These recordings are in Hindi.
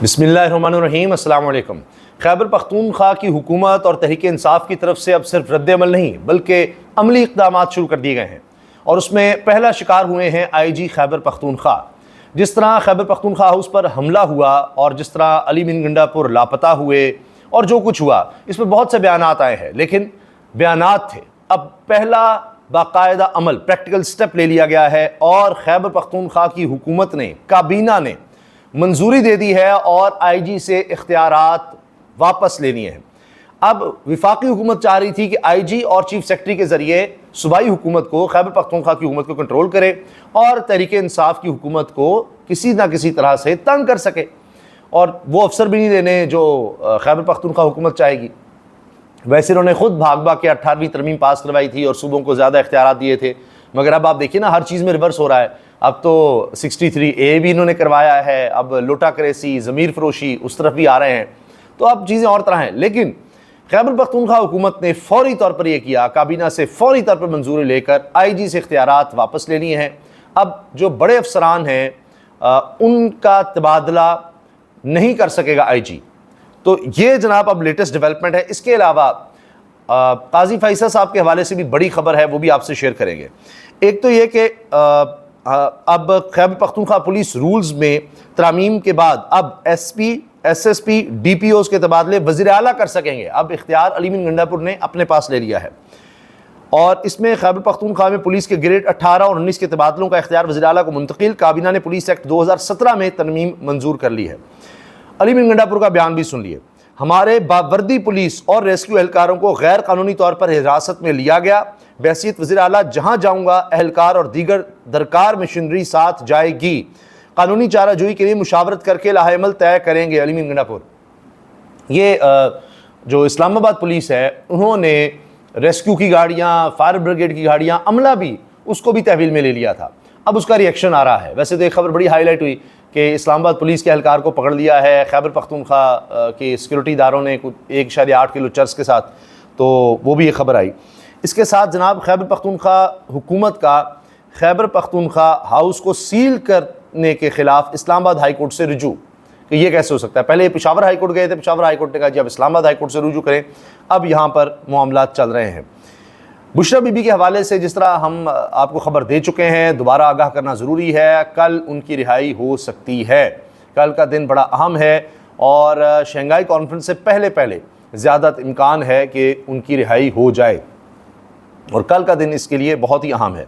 बिस्मिल्लाहिर्रहमानिर्रहीम, अस्सलाम वालेकुम। खैबर पख्तूनख्वा की हुकूमत और तहरीक इंसाफ की तरफ से अब सिर्फ रद्द-ए-अमल नहीं बल्कि अमली इक़दामात शुरू कर दिए गए हैं और उसमें पहला शिकार हुए हैं IG खैबर पख्तूनख्वा। जिस तरह खैबर पख्तूनख्वा हाउस पर हमला हुआ और जिस तरह अली मीन गंडापुर लापता हुए और जो कुछ हुआ, इस पर बहुत से बयानात आए हैं, लेकिन बयानात थे। अब पहला बाकायदा अमल, प्रैक्टिकल स्टेप ले लिया गया है और खैबर पख्तूनख्वा की हुकूमत ने, काबीना ने मंजूरी दे दी है और IG से इख्तियारात वापस लेनी है। अब विफाकी हुकूमत चाह रही थी कि IG और चीफ सेक्रेटरी के जरिए सूबाई हुकूमत को, खैबर पख्तूनख्वा की हुकूमत को कंट्रोल करे और तहरीक इंसाफ की हुकूमत को किसी ना किसी तरह से तंग कर सके, और वो अफसर भी नहीं देने जो खैबर पख्तूनख्वा हुकूमत चाहेगी। वैसे उन्होंने खुद भाग भाग के 18वीं तरमीम पास करवाई थी और सूबों को ज़्यादा इख्तियारात दिए थे, मगर अब आप देखिए ना, हर चीज़ में रिवर्स हो रहा है। अब तो 63A भी इन्होंने करवाया है, अब लोटा करेसी, ज़मीर फरोशी उस तरफ भी आ रहे हैं, तो अब चीज़ें और तरह हैं। लेकिन खैबर पख्तूनख्वा हुकूमत ने फौरी तौर पर यह किया, काबीना से फौरी तौर पर मंजूरी लेकर IG से इख्तियारात वापस ले लिए हैं। अब जो बड़े अफसरान हैं उनका तबादला नहीं कर सकेगा IG। तो ये जनाब अब लेटेस्ट डेवलपमेंट है। इसके अलावा काजी फैसल साहब के हवाले से भी बड़ी खबर है, वो भी आपसे शेयर करेंगे। एक तो ये कि अब खैबर पख्तूनख्वा पुलिस रूल्स में तरामीम के बाद अब SP, SSP, DPOs के तबादले वज़ीर आला कर सकेंगे। अब इख्तियार अली मीन गंडापुर ने अपने पास ले लिया है और इसमें खैबर पख्तूनख्वा में पुलिस के ग्रेड 18 और 19 के तबादलों का इख्तियार वज़ीर आला को मुंतकिल। काबीना ने पुलिस एक्ट 2017 में तरमीम मंजूर कर ली है। अली मीन गंडापुर का बयान भी सुन लिए। हमारे बावर्दी पुलिस और रेस्क्यू एहलकारों को गैर कानूनी तौर पर हिरासत में लिया गया। बहसीत वज़ीर आला जहाँ जाऊँगा एहलकार और दीगर दरकार मशीनरी साथ जाएगी। कानूनी चाराजोई के लिए मुशावरत करके लाहेअमल तय करेंगे। अली मीन गंडापुर, ये जो इस्लामाबाद पुलिस है, उन्होंने रेस्क्यू की गाड़ियाँ, फायर ब्रिगेड की गाड़ियाँ, अमला भी, उसको भी तहवील में ले लिया था। अब उसका रिएक्शन आ रहा है। वैसे तो एक खबर बड़ी हाईलाइट हुई कि इस्लामाबाद पुलिस के एहलकार को पकड़ लिया है खैबर पख्तूनख्वा के सिक्योरिटी इदारों ने कुछ 1.8 किलो चर्स के साथ, तो वो भी ये खबर आई। इसके साथ जनाब खैबर पख्तूनख्वा हुकूमत का खैबर पख्तूनख्वा हाउस को सील करने के ख़िलाफ़ इस्लामाबाद हाई कोर्ट से रुजू, कि ये कैसे हो सकता है। पहले पेशावर हाई कोर्ट गए थे, पेशावर हाई कोर्ट ने कहा जी अब इस्लामाबाद हाई कोर्ट से रुजू करें। अब यहाँ पर मामलात चल रहे हैं। बुशरा बीबी के हवाले से जिस तरह हम आपको ख़बर दे चुके हैं, दोबारा आगाह करना ज़रूरी है, कल उनकी रिहाई हो सकती है। कल का दिन बड़ा अहम है और शंघाई कॉन्फ्रेंस से पहले पहले ज़्यादा इम्कान है कि उनकी रिहाई हो जाए और कल का दिन इसके लिए बहुत ही अहम है।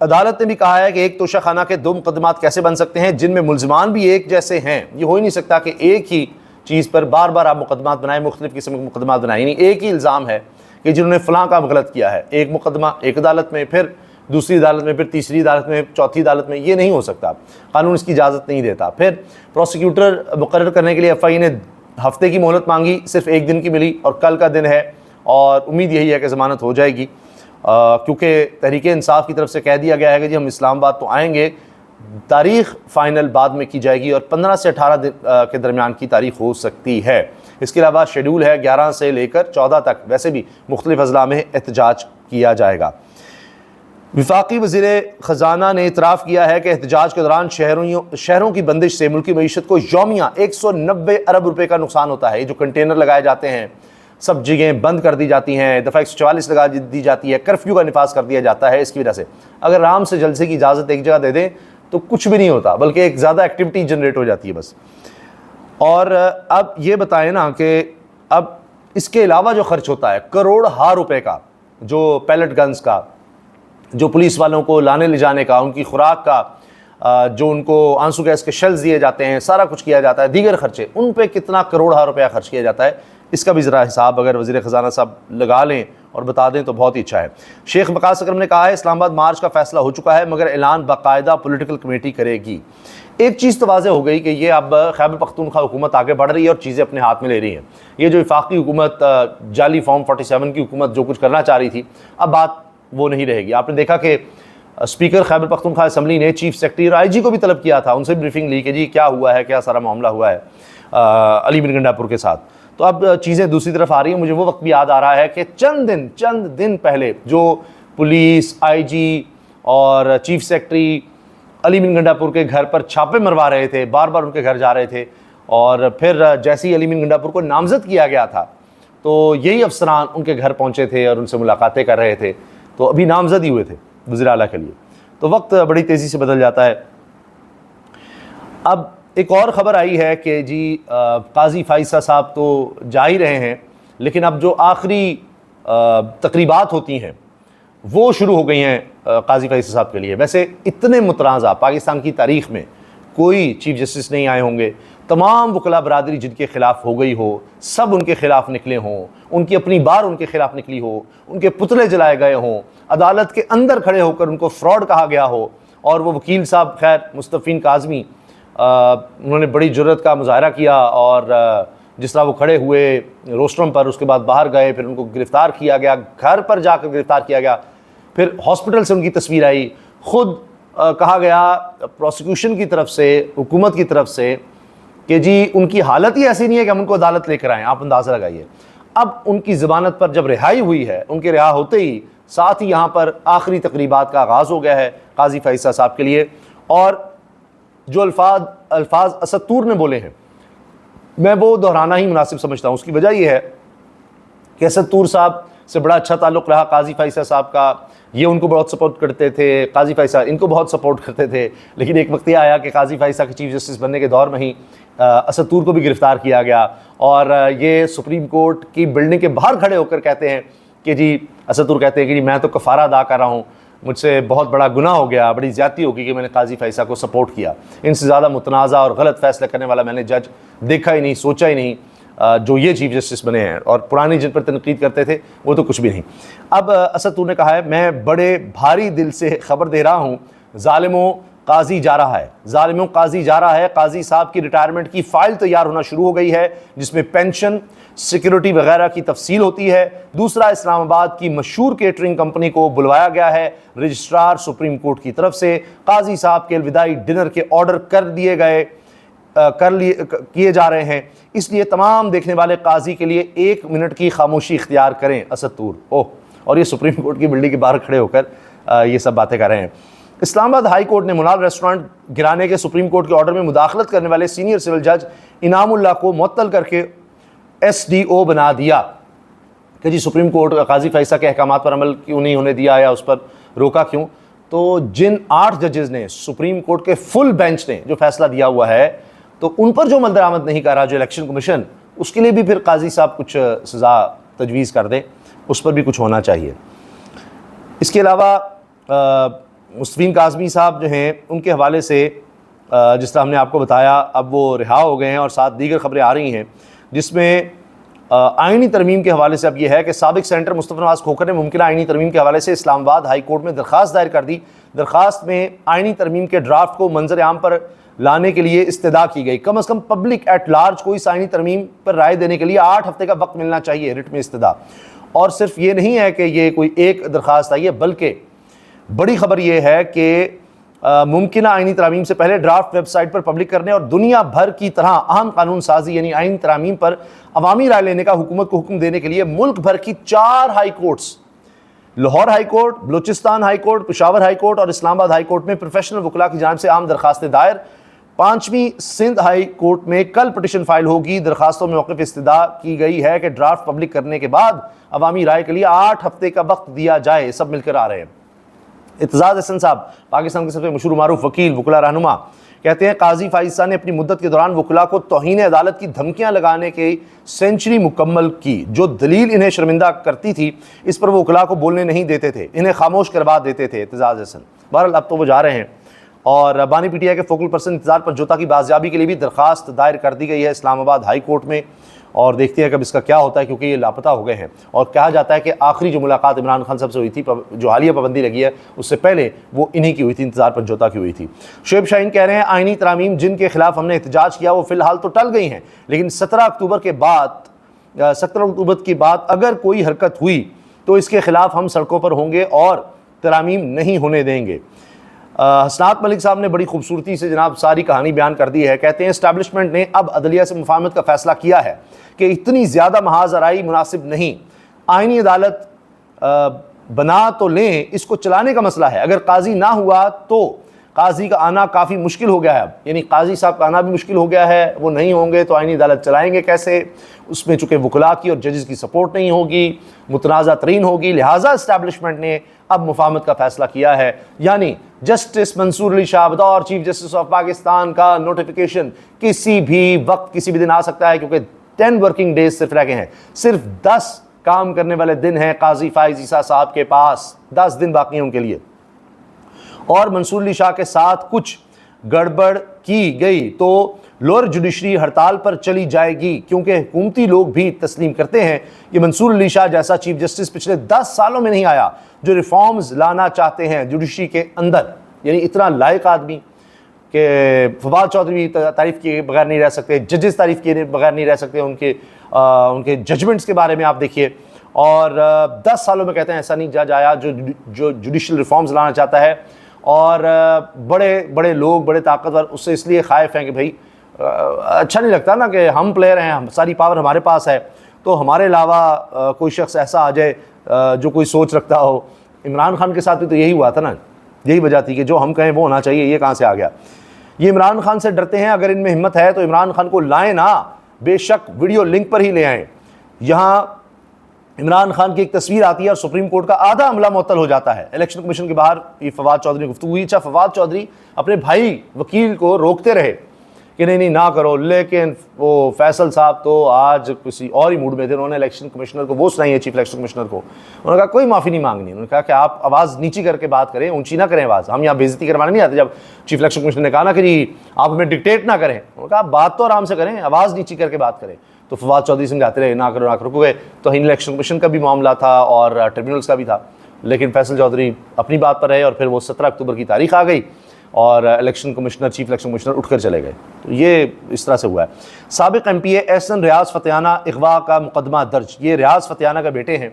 अदालत ने भी कहा है कि एक तोशा खाना के 2 मुकदमात कैसे बन सकते हैं जिनमें मुलजमान भी एक जैसे हैं। ये हो ही नहीं सकता कि एक ही चीज़ पर बार बार आप मुकदमात बनाएं, मुख्तलिफ किस्म के मुकदमात बनाएं। यानी एक ही इल्ज़ाम है कि जिन्होंने फ़लाँ काम गलत किया है, एक मुकदमा एक अदालत में, फिर दूसरी अदालत में, फिर तीसरी अदालत में, चौथी अदालत में, ये नहीं हो सकता। कानून इसकी इजाज़त नहीं देता। फिर प्रोसिक्यूटर मुकर्रर करने के लिए FI ने हफ्ते की मोहलत मांगी, सिर्फ 1 दिन की मिली और कल का दिन है और उम्मीद यही है कि ज़मानत हो जाएगी, क्योंकि तहरीक इंसाफ की तरफ से कह दिया गया है कि जी हम इस्लामाबाद तो आएंगे, तारीख़ फ़ाइनल बाद में की जाएगी और 15 से 18 दिन के दरमियान की तारीख़ हो सकती है। इसके अलावा शेड्यूल है 11 से लेकर 14 तक, वैसे भी मुख्तलिफ अज़ला में एहतजाज किया जाएगा। विफाकी वज़ीर ख़जाना ने इतराफ़ किया है कि एहतजाज के दौरान शहरों की बंदिश से मुल्की मईशत को यौमिया 190 अरब रुपये का नुकसान होता है। जो कंटेनर लगाए जाते हैं, सब जगहें बंद कर दी जाती हैं, दफ़ा 144 लगा दी जाती है, कर्फ्यू का निफाज कर दिया जाता है। इसकी वजह से अगर आराम से जलसे की इजाज़त एक जगह दे दें तो कुछ भी नहीं होता, बल्कि एक ज़्यादा एक्टिविटी जनरेट हो जाती है बस। और अब ये बताएं ना कि अब इसके अलावा जो खर्च होता है करोड़ रुपए का, जो पैलेट गन्स का, जो पुलिस वालों को लाने ले जाने का, उनकी खुराक का, जो उनको आंसू गैस के शेल्स दिए जाते हैं, सारा कुछ किया जाता है, दीगर खर्चे, उन पे कितना करोड़ रुपया खर्च किया जाता है, इसका भी ज़रा हिसाब अगर वज़ीर ख़जाना साहब लगा लें और बता दें तो बहुत ही अच्छा है। शेख वक़ास अकरम ने कहा है इस्लामाबाद मार्च का फ़ैसला हो चुका है, मगर ऐलान बाकायदा पॉलिटिकल कमेटी करेगी। एक चीज़ तो वाज़ेह हो गई कि ये अब खैबर पख्तूनख्वा हुकूमत आगे बढ़ रही है और चीज़ें अपने हाथ में ले रही हैं। ये जो वफाकी हुकूमत, जाली फॉर्म 47 की हुकूमत जो कुछ करना चाह रही थी, अब बात वो नहीं रहेगी। आपने देखा कि स्पीकर खैबर पख्तूनख्वा असम्बली ने चीफ सेक्रेटरी और IG को भी तलब किया था, उनसे ब्रीफिंग ली कि जी क्या हुआ है, क्या सारा मामला हुआ है अली मीन गंडापुर के साथ। तो अब चीज़ें दूसरी तरफ आ रही हैं। मुझे वो वक्त भी याद आ रहा है कि चंद दिन पहले जो पुलिस, IG और chief secretary Ali mean Gandapur के घर पर छापे मरवा रहे थे, बार बार उनके घर जा रहे थे। और फिर जैसे ही अली मीन गंडापुर को नामजद किया गया था तो यही अफसरान उनके घर पहुंचे थे और उनसे मुलाकातें कर रहे थे। तो अभी नामजद ही हुए थे वज़ीर आला के लिए। तो वक्त बड़ी तेज़ी से बदल जाता है। अब एक और ख़बर आई है कि जी काजी फ़ाइज़ा साहब तो जा ही रहे हैं, लेकिन अब जो आखिरी तकरीबात होती हैं वो शुरू हो गई हैं काजी फ़ाइज़ा साहब के लिए। वैसे इतने मुतनाज़ा पाकिस्तान की तारीख़ में कोई चीफ़ जस्टिस नहीं आए होंगे। तमाम वकला बरादरी जिनके ख़िलाफ़ हो गई हो, सब उनके ख़िलाफ़ निकले हों, उनकी अपनी बार उनके ख़िलाफ़ निकली हो, उनके पुतले जलाए गए हों, अदालत के अंदर खड़े होकर उनको फ्रॉड कहा गया हो। और वो वकील साहब खैर मुस्तफ़ीन काज़मी, उन्होंने बड़ी जुर्रत का मुज़ाहरा किया और जिस तरह वो खड़े हुए रोस्ट्रम पर, उसके बाद बाहर गए, फिर उनको गिरफ़्तार किया गया, घर पर जाकर गिरफ़्तार किया गया, फिर हॉस्पिटल से उनकी तस्वीर आई। ख़ुद कहा गया प्रोसिक्यूशन की तरफ से, हुकूमत की तरफ से कि जी उनकी हालत ही ऐसी नहीं है कि हम उनको अदालत लेकर आएँ। आप अंदाज़ा लगाइए। अब उनकी ज़मानत पर जब रिहाई हुई है, उनके रिहा होते ही साथ ही यहाँ पर आखिरी तकरीबात का आगाज़ हो गया है काजी फ़ाइज़ा साहब के लिए। और जो अल्फाज असद तूर ने बोले हैं, मैं वो दोहराना ही मुनासिब समझता हूँ। उसकी वजह यह है कि असद तूर साहब से बड़ा अच्छा ताल्लुक़ रहा काजी फ़ाइज़ा साहब का। ये उनको बहुत सपोर्ट करते थे, काजी फ़ाइज़ा इनको बहुत सपोर्ट करते थे। लेकिन एक वक्त यह आया कि काजी फ़ाइज़ा के चीफ़ जस्टिस बनने के दौर में ही असद तूर को भी गिरफ़्तार किया गया। और ये सुप्रीम कोर्ट की बिल्डिंग के बाहर खड़े होकर कहते हैं कि जी, असद तूर कहते हैं कि जी मैं तो कफ़ारा अदा कर रहा हूँ, मुझसे बहुत बड़ा गुनाह हो गया, बड़ी ज़्यादती होगी कि मैंने काजी फ़ाइज़ा को सपोर्ट किया। इनसे ज़्यादा मुतनाज़ा और गलत फ़ैसला करने वाला मैंने जज देखा ही नहीं, सोचा ही नहीं, जो ये चीफ़ जस्टिस बने हैं। और पुरानी जिन पर तनकीद करते थे वो तो कुछ भी नहीं। अब असद तूर ने कहा है, मैं बड़े भारी दिल से ख़बर दे रहा हूँ, ज़ालिमों काजी जा रहा है, ज़ालिमों काजी जा रहा है। काजी साहब की रिटायरमेंट की फ़ाइल तैयार होना शुरू हो गई है, जिसमें पेंशन, सिक्योरिटी वगैरह की तफसील होती है। दूसरा, इस्लामाबाद की मशहूर केटरिंग कंपनी को बुलवाया गया है रजिस्ट्रार सुप्रीम कोर्ट की तरफ से। काजी साहब के अलविदाई डिनर के ऑर्डर किए जा रहे हैं, इसलिए तमाम देखने वाले काजी के लिए 1 मिनट की खामोशी इख्तियार करें। असद तूर और ये सुप्रीम कोर्ट की बिल्डिंग के बाहर खड़े होकर ये सब बातें कर रहे हैं। इस्लामाबाद हाई कोर्ट ने मुनाल रेस्टोरेंट गिराने के सुप्रीम कोर्ट के ऑर्डर में मुदाखलत करने वाले सीनियर सिविल जज इनामुल्लाह को मुअत्तल करके SDO बना दिया कि जी सुप्रीम कोर्ट काजी फ़ाइज़ा के अहकामात पर अमल क्यों नहीं होने दिया या उस पर रोका क्यों। तो जिन 8 जजेस ने, सुप्रीम कोर्ट के फुल बेंच ने जो फैसला दिया हुआ है, तो उन पर जो अमल दरामद नहीं कर रहा जो इलेक्शन कमीशन, उसके लिए भी फिर काजी साहब कुछ सज़ा तजवीज़ कर दें, उस पर भी कुछ होना चाहिए। इसके अलावा मुस्तफ़ीन काज़मी साहब जो हैं, उनके हवाले से जिस तरह हमने आपको बताया, अब वो रिहा हो गए हैं और साथ दीगर ख़बरें आ रही हैं, जिसमें आइनी तरमीम के हवाले से अब यह है कि साबिक सेनेटर मुस्तफ़ा नवाज़ खोखर ने मुमकिन आइनी तरमीम के हवाले से इस्लामाबाद हाई कोर्ट में दरख्वास्त दायर कर दी। दरख्वास्त में आइनी तरमीम के ड्राफ्ट को मंजर आम पर लाने के लिए इस्तदा की गई। कम अज़ कम पब्लिक एट लार्ज को इस आइनी तरमीम पर राय देने के लिए 8 हफ्ते का वक्त मिलना चाहिए रिट में इस्तदा। और सिर्फ ये नहीं है कि ये कोई एक दरख्वास्त आई है, बल्कि बड़ी खबर यह है कि मुमकिन आइनी तरामीम से पहले ड्राफ्ट वेबसाइट पर पब्लिक करने और दुनिया भर की तरह अहम कानून साजी यानी आइनी तरामीम पर अवामी राय लेने का हुकूमत को हुक्म देने के लिए मुल्क भर की 4 high courts, Lahore high court, Balochistan high court, Peshawar high court और इस्लामाबाद हाई कोर्ट में प्रोफेशनल वकला की जानिब से आम दरखास्तें दायर। 5वीं सिंध हाई कोर्ट में कल पटिशन फाइल होगी। दरखास्तों में मौक़िफ़ इस्तदा की गई है कि ड्राफ्ट पब्लिक करने के बाद अवामी राय के लिए 8 हफ्ते का वक्त दिया जाए। सब मिलकर आ रहे हैं। इत्ज़ाज़ हसन साहब, पाकिस्तान के सबसे मशहूर मारूफ वकील, वकला रहनुमा, कहते हैं काजी फ़ाइज़ा ने अपनी मुद्दत के दौरान वकला को तौहीन अदालत की धमकियां लगाने की सेंचुरी मुकम्मल की। जो दलील इन्हें शर्मिंदा करती थी, इस पर वो वकला को बोलने नहीं देते थे, इन्हें खामोश करवा देते थे। इत्ज़ाज़ हसन, बहरहाल अब तो वो जा रहे हैं। और बानी PTI के फोकल पर्सन इंतज़ार पंजोता की बाजियाबी के लिए भी दरख्वास्त दायर कर दी गई है इस्लामाबाद हाई कोर्ट में, और देखते हैं कब इसका क्या होता है, क्योंकि ये लापता हो गए हैं। और कहा जाता है कि आखिरी जो मुलाकात इमरान खान साहब से हुई थी, जो हालिया पाबंदी लगी है, उससे पहले वो इन्हीं की हुई थी, इंतज़ार पंजोता की हुई थी। शुएब शाहीन कह रहे हैं आइनी तरामीम जिनके खिलाफ हमने एहतजाज किया वो फ़िलहाल तो टल गई हैं, लेकिन 17 अक्टूबर के बाद अगर कोई हरकत हुई तो इसके खिलाफ हम सड़कों पर होंगे और तरामीम नहीं होने देंगे। हसनात मलिक साहब ने बड़ी खूबसूरती से जनाब सारी कहानी बयान कर दी है। कहते हैं इस्टेब्लिशमेंट ने अब अदलिया से मुफाहमत का फ़ैसला किया है कि इतनी ज़्यादा महाजराई मुनासिब नहीं, आइनी अदालत बना तो लें, इसको चलाने का मसला है। अगर काजी ना हुआ तो काजी का आना काफ़ी मुश्किल हो गया है अब, यानी काजी साहब का आना भी मुश्किल हो गया है। वो नहीं होंगे तो आईनी अदालत चलाएंगे कैसे? उसमें चूँकि वकला की और जजेस की सपोर्ट नहीं होगी, मुतनाज़ा तरीन होगी, लिहाजा इस्टेब्लिशमेंट ने अब मुफाहमत का फैसला किया है। यानी जस्टिस मंसूर अली शाह बतौर चीफ जस्टिस ऑफ पाकिस्तान का नोटिफिकेशन किसी भी वक्त किसी भी दिन आ सकता है, क्योंकि 10 वर्किंग डेज सिर्फ रह गए हैं। सिर्फ 10 काम करने वाले दिन हैं काजी फाइज ईसा साहब के पास, 10 दिन बाकी हैं उनके लिए। और मंसूर अली शाह के साथ कुछ गड़बड़ की गई तो लोअर जुडिशरी हड़ताल पर चली जाएगी, क्योंकि हुकूमती लोग भी तस्लीम करते हैं कि मंसूर अली शाह जैसा चीफ जस्टिस पिछले 10 सालों में नहीं आया जो रिफॉर्म्स लाना चाहते हैं जुडिशरी के अंदर। यानी इतना लायक आदमी कि फवाद चौधरी भी तारीफ़ किए बगैर नहीं रह सकते, जजेस तारीफ़ किए बगैर नहीं रह सकते, उनके जजमेंट्स के बारे में आप देखिए। और 10 सालों में कहते हैं ऐसा नहीं जज आया जो जुडिशल रिफॉर्म्स लाना चाहता है। और बड़े बड़े लोग, बड़े ताकतवर उससे इसलिए खाइफ हैं कि भाई अच्छा नहीं लगता ना कि हम प्लेयर हैं, हम सारी पावर हमारे पास है, तो हमारे अलावा कोई शख्स ऐसा आ जाए जो कोई सोच रखता हो। इमरान खान के साथ भी तो यही हुआ था ना, यही वजह थी कि जो हम कहें वो होना चाहिए। ये कहाँ से आ गया? ये इमरान खान से डरते हैं। अगर इनमें हिम्मत है तो इमरान खान को लाएं ना, बेशक वीडियो लिंक पर ही ले आएँ। यहाँ इमरान खान की एक तस्वीर आती है और सुप्रीम कोर्ट का आधा अमला मुअत्तल हो जाता है। इलेक्शन कमीशन के बाहर ये फवाद चौधरी ने गुफ्तगू हुई। अच्छा, फवाद चौधरी अपने भाई वकील को रोकते रहे कि नहीं ना करो, लेकिन वो फैसल साहब तो आज किसी और ही मूड में थे। उन्होंने इलेक्शन कमिश्नर को वो सुनाई है, चीफ इलेक्शन कमिश्नर को। उन्होंने कहा कोई माफ़ी नहीं मांगनी। उन्होंने कहा कि आप आवाज़ नीची करके बात करें, ऊंची ना करें आवाज़, हम यहाँ बेइज्जती करवाने नहीं आते। जब चीफ इलेक्शन कमिश्नर ने कहा ना कि जी आप हमें डिक्टेट ना करें, उन्होंने कहा बात तो आराम से करें, आवाज़ नीची करके बात करें। तो फवाद चौधरी समझाते रहे ना करो ना करो, क्योंकि तो इलेक्शन कमीशन का भी मामला था और ट्रिब्यूनल्स का भी था। लेकिन फैसल चौधरी अपनी बात पर रहे और फिर वो 17 अक्टूबर की तारीख आ गई और election commissioner, chief election commissioner उठकर चले गए। तो ये इस तरह से हुआ है। साबिक MPA एहसन रियाज फतेहाना अगवा का मुकदमा दर्ज। ये रियाज फतेहाना का बेटे हैं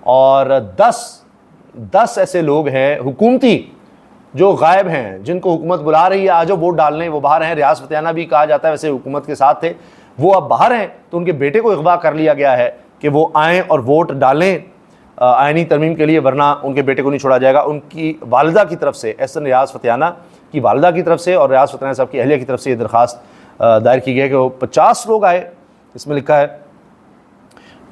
और 10 ऐसे लोग हैं हुकूमती जो गायब हैं, जिनको हुकूमत बुला रही है आज वोट डालने, वो बाहर हैं। रियाज फतेहाना भी कहा जाता है वैसे हुकूमत के साथ थे, वो अब बाहर हैं। तो उनके बेटे को अगवा कर लिया गया है कि वो आएँ और वोट डालें आईनी तरमीम के लिए, वरना उनके बेटे को नहीं छोड़ा जाएगा। उनकी वालिदा की तरफ से, एहसन रियाज फतेहाना की वालिदा की तरफ से और रियाज फतेहाना साहब की अहलिया की तरफ से ये दरख्वास्त दायर की गई है कि वो 50 लोग आए। इसमें लिखा है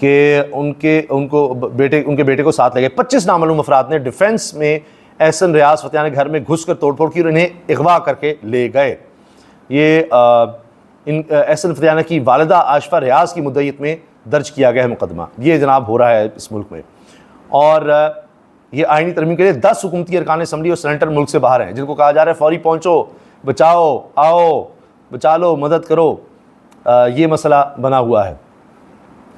कि उनके बेटे को साथ ले गए। 25 नामालूम अफराद ने डिफेंस में एहसन रियाज फतेहाना के घर में घुस कर तोड़फोड़ की और इन्हें अगवा करके ले गए। ये एहसन फतेहाना की वालिदा आशफा रियाज की मुद्दईयत में दर्ज किया गया है मुकदमा। ये जनाब हो रहा है इस मुल्क में। और ये आईनी तरमीम के लिए 10 हुकूमती अरकान असम्बली और सेनेटर मुल्क से बाहर हैं, जिनको कहा जा रहा है फौरी पहुँचो, बचाओ, आओ, बचा लो, मदद करो। ये मसला बना हुआ है।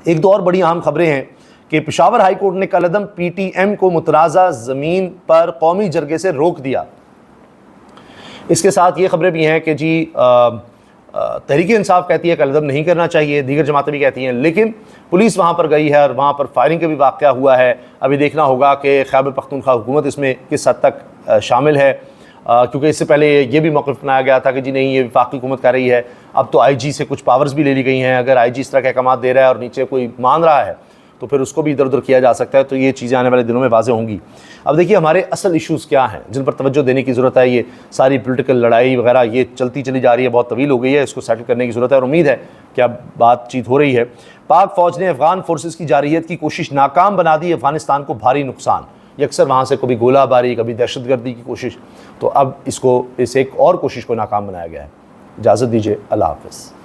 एक दो और बड़ी अहम खबरें हैं कि पेशावर हाई कोर्ट ने कलअदम PTM को मुतनाज़ा ज़मीन पर कौमी जरगे से रोक दिया। इसके साथ ये खबरें भी हैं कि जी तहरीक इंसाफ कहती है कलअदम नहीं करना चाहिए, दीगर जमातें भी कहती हैं, लेकिन पुलिस वहाँ पर गई है और वहाँ पर फायरिंग का भी वाक़या हुआ है। अभी देखना होगा कि खैबर पख्तूनख्वा हुकूमत इसमें किस हद तक शामिल है, क्योंकि इससे पहले ये भी मौक़िफ़ अपनाया गया था कि जी नहीं ये वफाकी हुकूमत कर रही है। अब तो IG से कुछ पावर्स भी ले ली गई हैं। अगर IG इस तरह के अहकाम दे रहा है और नीचे कोई मान रहा है तो फिर उसको भी इधर उधर किया जा सकता है। तो ये चीज़ें आने वाले दिनों में वाज़ेह होंगी। अब देखिए हमारे असल इशूज़ क्या हैं जिन पर तवज्जो देने की ज़रूरत है। ये सारी पॉलिटिकल लड़ाई वगैरह ये चलती चली जा रही है, बहुत तवील हो गई है, इसको सेटल करने की ज़रूरत है और उम्मीद है कि अब बातचीत हो रही है। पाक फ़ौज ने अफ़गान फोर्सेस की जारहियत की कोशिश नाकाम बना दी, अफ़गानिस्तान को भारी नुकसान। ये अक्सर वहाँ से कभी गोलाबारी, कभी दहशतगर्दी की कोशिश, तो अब इस एक और कोशिश को नाकाम बनाया गया है। इजाज़त दीजिए, अल्लाह हाफ़िज़।